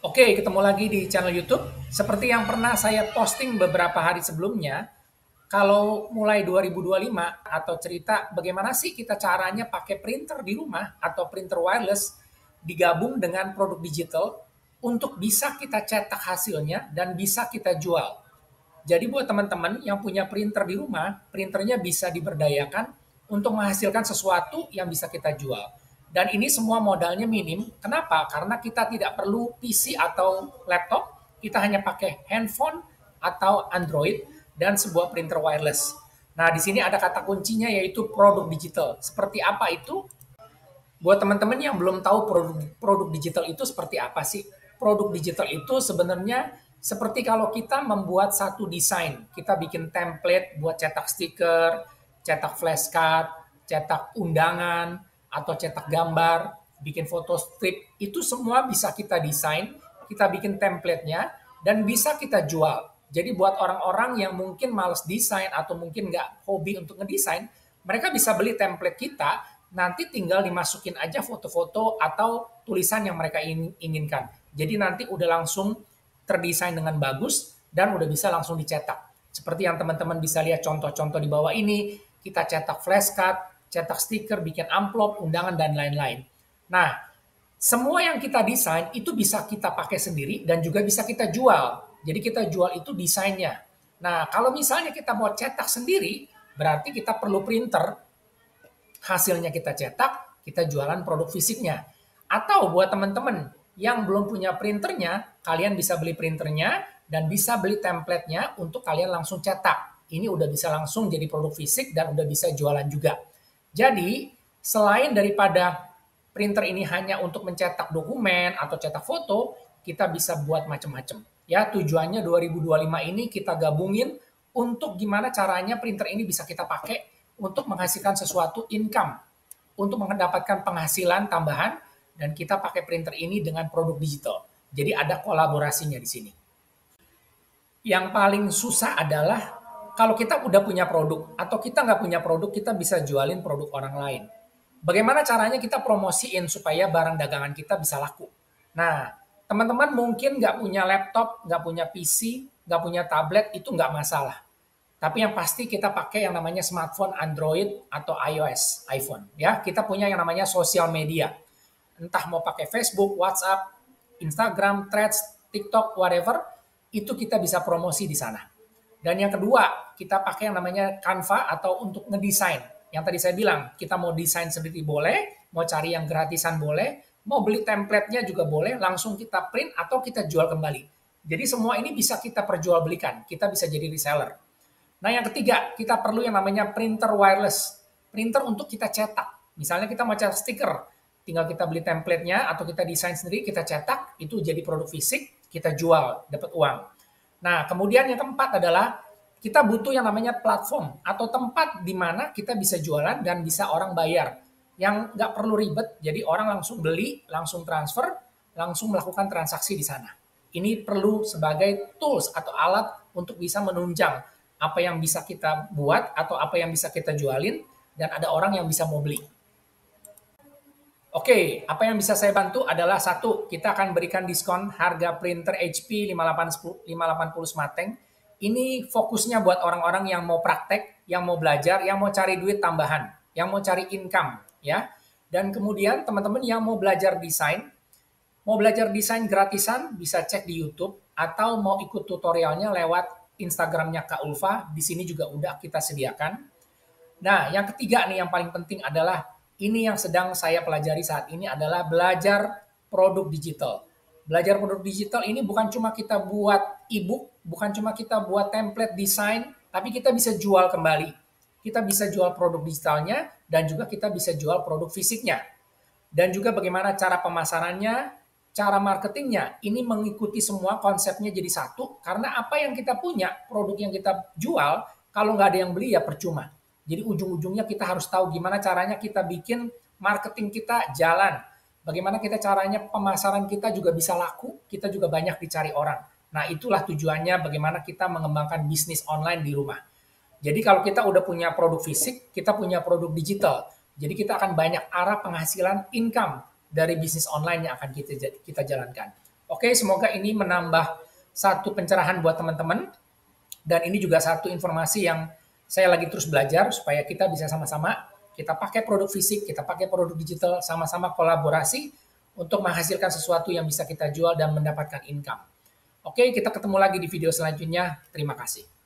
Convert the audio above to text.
Oke, ketemu lagi di channel YouTube. Seperti yang pernah saya posting beberapa hari sebelumnya, kalau mulai 2025 atau cerita bagaimana sih kita caranya pakai printer di rumah atau printer wireless digabung dengan produk digital untuk bisa kita cetak hasilnya dan bisa kita jual. Jadi buat teman-teman yang punya printer di rumah, printernya bisa diberdayakan untuk menghasilkan sesuatu yang bisa kita jual. Dan ini semua modalnya minim. Kenapa? Karena kita tidak perlu PC atau laptop, kita hanya pakai handphone atau Android dan sebuah printer wireless. Nah, di sini ada kata kuncinya yaitu produk digital. Seperti apa itu? Buat teman-teman yang belum tahu produk digital itu seperti apa sih? Produk digital itu sebenarnya seperti kalau kita membuat satu desain, kita bikin template buat cetak stiker, cetak flashcard, cetak undangan, atau cetak gambar, bikin foto strip, itu semua bisa kita desain, kita bikin template-nya, dan bisa kita jual. Jadi buat orang-orang yang mungkin males desain atau mungkin nggak hobi untuk ngedesain, mereka bisa beli template kita, nanti tinggal dimasukin aja foto-foto atau tulisan yang mereka inginkan. Jadi nanti udah langsung terdesain dengan bagus dan udah bisa langsung dicetak. Seperti yang teman-teman bisa lihat contoh-contoh di bawah ini, kita cetak flashcard, cetak stiker, bikin amplop, undangan, dan lain-lain. Nah, semua yang kita desain itu bisa kita pakai sendiri dan juga bisa kita jual. Jadi kita jual itu desainnya. Nah, kalau misalnya kita mau cetak sendiri, berarti kita perlu printer, hasilnya kita cetak, kita jualan produk fisiknya. Atau buat teman-teman yang belum punya printernya, kalian bisa beli printernya dan bisa beli template-nya untuk kalian langsung cetak. Ini udah bisa langsung jadi produk fisik dan udah bisa jualan juga. Jadi, selain daripada printer ini hanya untuk mencetak dokumen atau cetak foto, kita bisa buat macam-macam. Ya, tujuannya 2025 ini kita gabungin untuk gimana caranya printer ini bisa kita pakai untuk menghasilkan sesuatu income, untuk mendapatkan penghasilan tambahan, dan kita pakai printer ini dengan produk digital. Jadi ada kolaborasinya di sini. Yang paling susah adalah kalau kita udah punya produk atau kita nggak punya produk, kita bisa jualin produk orang lain. Bagaimana caranya kita promosiin supaya barang dagangan kita bisa laku? Nah, teman-teman mungkin nggak punya laptop, nggak punya PC, nggak punya tablet, itu nggak masalah. Tapi yang pasti kita pakai yang namanya smartphone Android atau iOS, iPhone. Ya, kita punya yang namanya sosial media. Entah mau pakai Facebook, WhatsApp, Instagram, Threads, TikTok, whatever, itu kita bisa promosi di sana. Dan yang kedua, kita pakai yang namanya Canva atau untuk ngedesain. Yang tadi saya bilang, kita mau desain sendiri boleh, mau cari yang gratisan boleh, mau beli template-nya juga boleh, langsung kita print atau kita jual kembali. Jadi semua ini bisa kita perjualbelikan, kita bisa jadi reseller. Nah, yang ketiga, kita perlu yang namanya printer wireless. Printer untuk kita cetak. Misalnya kita mau cetak stiker, tinggal kita beli template-nya atau kita desain sendiri, kita cetak, itu jadi produk fisik, kita jual, dapat uang. Nah, kemudian yang keempat adalah kita butuh yang namanya platform atau tempat di mana kita bisa jualan dan bisa orang bayar. Yang nggak perlu ribet, jadi orang langsung beli, langsung transfer, langsung melakukan transaksi di sana. Ini perlu sebagai tools atau alat untuk bisa menunjang apa yang bisa kita buat atau apa yang bisa kita jualin dan ada orang yang bisa mau beli. Oke, apa yang bisa saya bantu adalah satu, kita akan berikan diskon harga printer HP 5810 Smarteng. Ini fokusnya buat orang-orang yang mau praktek, yang mau belajar, yang mau cari duit tambahan, yang mau cari income, ya. Dan kemudian teman-teman yang mau belajar desain gratisan bisa cek di YouTube atau mau ikut tutorialnya lewat Instagramnya Kak Ulfa, di sini juga udah kita sediakan. Nah, yang ketiga nih yang paling penting adalah ini yang sedang saya pelajari saat ini adalah belajar produk digital. Belajar produk digital ini bukan cuma kita buat e-book, bukan cuma kita buat template desain, tapi kita bisa jual kembali. Kita bisa jual produk digitalnya dan juga kita bisa jual produk fisiknya. Dan juga bagaimana cara pemasarannya, cara marketingnya, ini mengikuti semua konsepnya jadi satu, karena apa yang kita punya, produk yang kita jual, kalau nggak ada yang beli ya percuma. Jadi ujung-ujungnya kita harus tahu gimana caranya kita bikin marketing kita jalan. Bagaimana kita caranya pemasaran kita juga bisa laku, kita juga banyak dicari orang. Nah, itulah tujuannya bagaimana kita mengembangkan bisnis online di rumah. Jadi kalau kita udah punya produk fisik, kita punya produk digital. Jadi kita akan banyak arah penghasilan income dari bisnis online yang akan kita jalankan. Oke, semoga ini menambah satu pencerahan buat teman-teman. Dan ini juga satu informasi yang saya lagi terus belajar supaya kita bisa sama-sama kita pakai produk fisik, kita pakai produk digital, sama-sama kolaborasi untuk menghasilkan sesuatu yang bisa kita jual dan mendapatkan income. Oke, kita ketemu lagi di video selanjutnya. Terima kasih.